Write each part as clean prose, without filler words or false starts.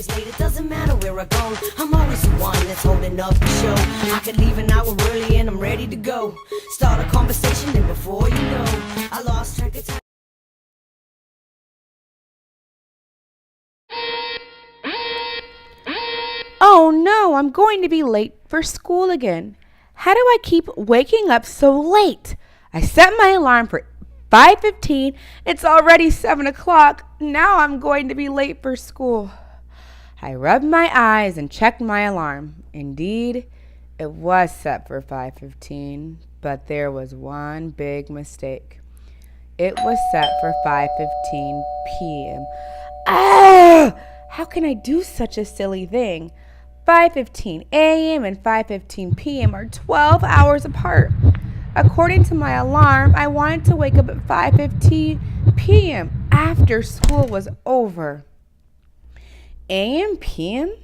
always late, it doesn't matter where I go. I'm always the one that's holding up the show. I could leave an hour early and I'm ready to go. Start a conversation and before you know, I lost track of time. Oh no, I'm going to be late for school again. How do I keep waking up so late? I set my alarm for 5:15. It's already 7 o'clock. Now I'm going to be late for school. I rubbed my eyes and checked my alarm. Indeed, it was set for 5:15, but there was one big mistake. It was set for 5:15 p.m. Ah! How can I do such a silly thing? 5:15 a.m. and 5:15 p.m. are 12 hours apart. According to my alarm, I wanted to wake up at 5:15 p.m. after school was over. A.m. p.m.?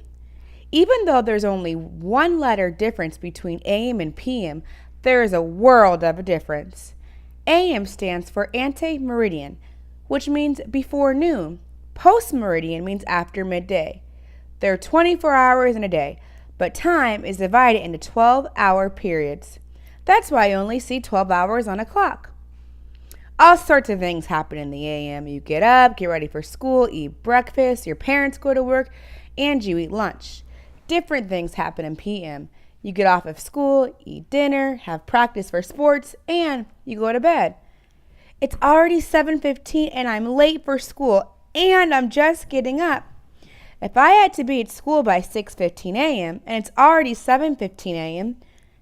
Even though there's only one letter difference between a.m. and p.m., there is a world of a difference. A.m. stands for ante-meridian, which means before noon. Post-meridian means after midday. There are 24 hours in a day, but time is divided into 12-hour periods. That's why you only see 12 hours on a clock. All sorts of things happen in the a.m. You get up, get ready for school, eat breakfast, your parents go to work, and you eat lunch. Different things happen in p.m. You get off of school, eat dinner, have practice for sports, and you go to bed. It's already 7:15 and I'm late for school, and I'm just getting up. If I had to be at school by 6:15 a.m. and it's already 7:15 a.m.,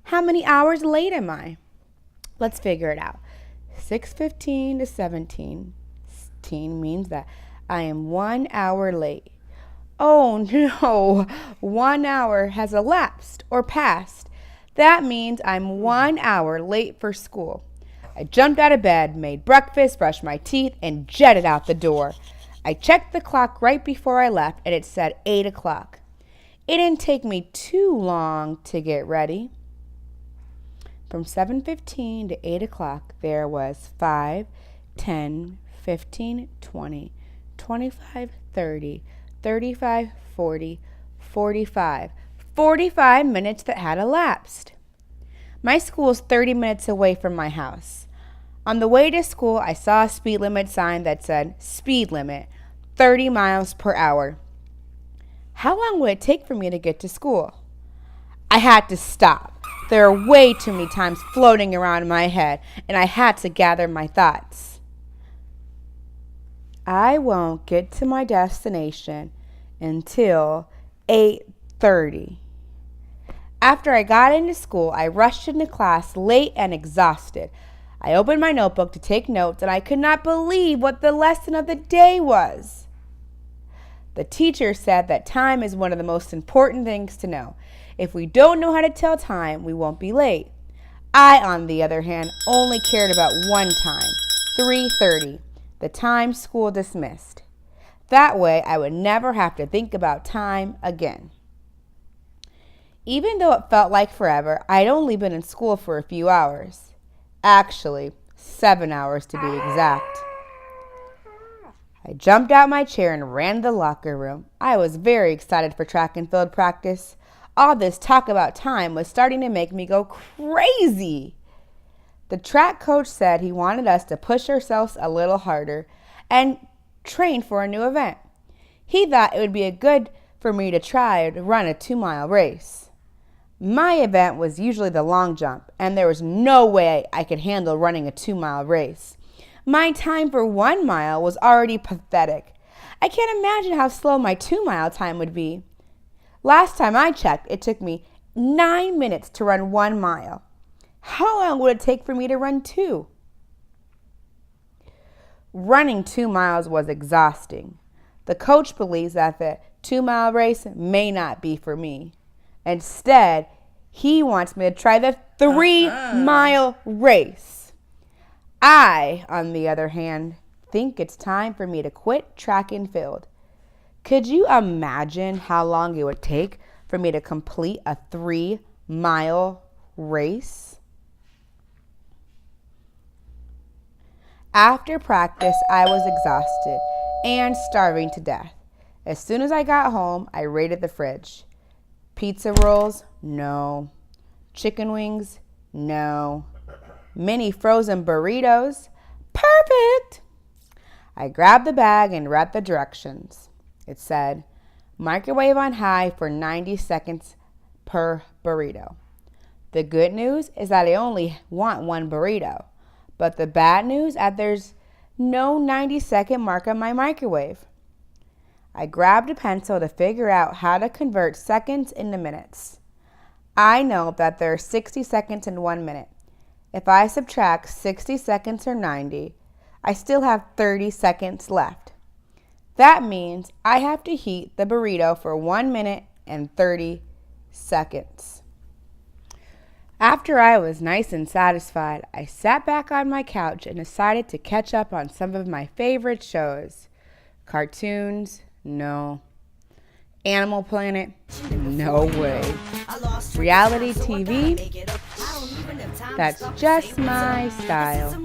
how many hours late am I? Let's figure it out. 6:15 to 7:15 means that I am 1 hour late. Oh no, 1 hour has elapsed or passed. That means I'm 1 hour late for school. I jumped out of bed, made breakfast, brushed my teeth, and jetted out the door. I checked the clock right before I left, and it said 8 o'clock. It didn't take me too long to get ready. From 7:15 to 8 o'clock, there was 5, 10, 15, 20, 25, 30, 35, 40, 45. 45 minutes that had elapsed. My school is 30 minutes away from my house. On the way to school, I saw a speed limit sign that said, speed limit, 30 miles per hour. How long would it take for me to get to school? I had to stop. There are way too many times floating around in my head, and I had to gather my thoughts. I won't get to my destination until 8:30. After I got into school, I rushed into class late and exhausted. I opened my notebook to take notes, and I could not believe what the lesson of the day was. The teacher said that time is one of the most important things to know. If we don't know how to tell time, we won't be late. I, on the other hand, only cared about one time, 3:30, the time school dismissed. That way, I would never have to think about time again. Even though it felt like forever, I'd only been in school for a few hours. Actually, 7 hours to be exact. I jumped out my chair and ran to the locker room. I was very excited for track and field practice. All this talk about time was starting to make me go crazy. The track coach said he wanted us to push ourselves a little harder and train for a new event. He thought it would be good for me to try to run a 2-mile race. My event was usually the long jump, and there was no way I could handle running a 2-mile race. My time for 1 mile was already pathetic. I can't imagine how slow my 2-mile time would be. Last time I checked, it took me 9 minutes to run 1 mile. How long would it take for me to run 2? Running 2 miles was exhausting. The coach believes that the 2-mile race may not be for me. Instead, he wants me to try the 3-mile race. I, on the other hand, think it's time for me to quit track and field. Could you imagine how long it would take for me to complete a 3-mile race? After practice, I was exhausted and starving to death. As soon as I got home, I raided the fridge. Pizza rolls? No. Chicken wings? No. Mini frozen burritos? Perfect! I grabbed the bag and read the directions. It said, microwave on high for 90 seconds per burrito. The good news is that I only want one burrito, but the bad news is that there's no 90-second mark on my microwave. I grabbed a pencil to figure out how to convert seconds into minutes. I know that there are 60 seconds in 1 minute. If I subtract 60 seconds from 90, I still have 30 seconds left. That means I have to heat the burrito for 1 minute and 30 seconds. After I was nice and satisfied, I sat back on my couch and decided to catch up on some of my favorite shows. Cartoons? No. Animal Planet? No way. Reality TV? That's just my style.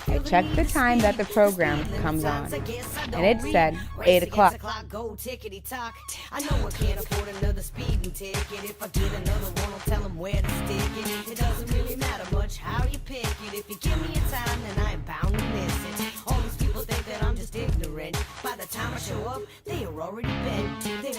I checked the time that the program comes on, and it said 8 o'clock. I know I can't afford another speeding ticket. If I get another one, I'll tell them where to stick it. It doesn't really matter much how you pick it. If you give me a time, then I am bound to miss it. All these people think that I'm just ignorant. By the time I show up, they are already bent. They